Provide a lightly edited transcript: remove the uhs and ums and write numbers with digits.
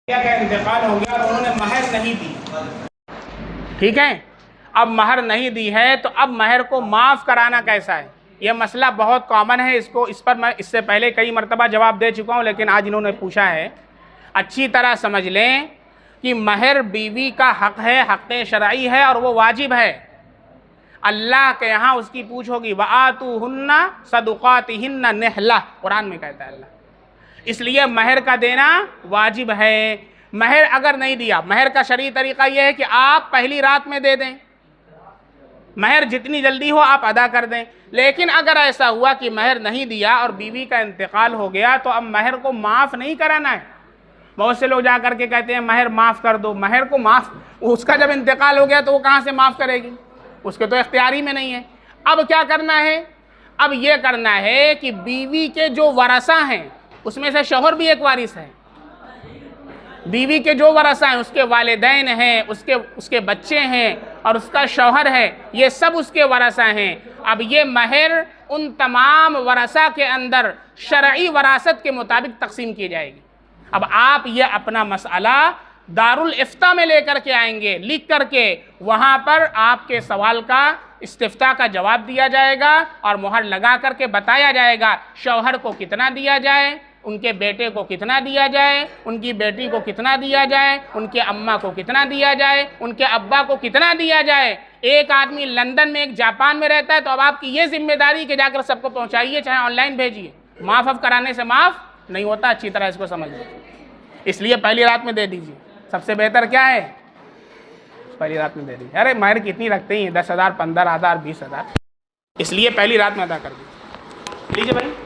کا انتقال ہو گیا اور انہوں نے مہر نہیں دی، ٹھیک ہے، اب مہر نہیں دی ہے تو اب مہر کو معاف کرانا کیسا ہے؟ یہ مسئلہ بہت کامن ہے، اس پر میں اس سے پہلے کئی مرتبہ جواب دے چکا ہوں، لیکن آج انہوں نے پوچھا ہے۔ اچھی طرح سمجھ لیں کہ مہر بیوی کا حق ہے، حق شرعی ہے اور وہ واجب ہے۔ اللہ کے یہاں اس کی پوچھ ہوگی وَآتُوهُنَّ صَدُقَاتِهِنَّ نِحْلَةً، قرآن میں کہتا ہے اللہ۔ اس لیے مہر کا دینا واجب ہے۔ مہر اگر نہیں دیا، مہر کا شرعی طریقہ یہ ہے کہ آپ پہلی رات میں دے دیں، مہر جتنی جلدی ہو آپ ادا کر دیں۔ لیکن اگر ایسا ہوا کہ مہر نہیں دیا اور بیوی کا انتقال ہو گیا تو اب مہر کو معاف نہیں کرانا ہے۔ بہت سے لوگ جا کر کے کہتے ہیں مہر معاف کر دو، مہر کو معاف، اس کا جب انتقال ہو گیا تو وہ کہاں سے معاف کرے گی؟ اس کے تو اختیاری میں نہیں ہے۔ اب کیا کرنا ہے؟ اب یہ کرنا ہے کہ بیوی کے جو ورثہ ہیں اس میں سے شوہر بھی ایک وارث ہے، بیوی کے جو ورثہ ہیں، اس کے والدین ہیں، اس کے بچے ہیں اور اس کا شوہر ہے، یہ سب اس کے ورثہ ہیں۔ اب یہ مہر ان تمام ورثہ کے اندر شرعی وراثت کے مطابق تقسیم کی جائے گی۔ اب آپ یہ اپنا مسئلہ دارالافتاء میں لے کر کے آئیں گے، لکھ کر کے، وہاں پر آپ کے سوال کا استفتاء کا جواب دیا جائے گا اور مہر لگا کر کے بتایا جائے گا شوہر کو کتنا دیا جائے، ان کے بیٹے کو کتنا دیا جائے، ان کی بیٹی کو کتنا دیا جائے، ان کے اماں کو کتنا دیا جائے، ان کے ابا کو کتنا دیا جائے۔ ایک آدمی لندن میں، ایک جاپان میں رہتا ہے تو اب آپ کی یہ ذمہ داری کہ جا کر سب کو پہنچائیے، چاہے آن لائن بھیجیے۔ معاف کرانے سے معاف نہیں ہوتا، اچھی طرح اس کو سمجھ لیں۔ اس لیے پہلی رات میں دے دیجیے، سب سے بہتر کیا ہے؟ پہلی رات میں دے دیجیے۔ ارے مہر کتنی رکھتے ہیں؟ 10,000 15,000 20,000، اس لیے پہلی رات میں ادا کر دیجیے۔ لیجیے بھائی۔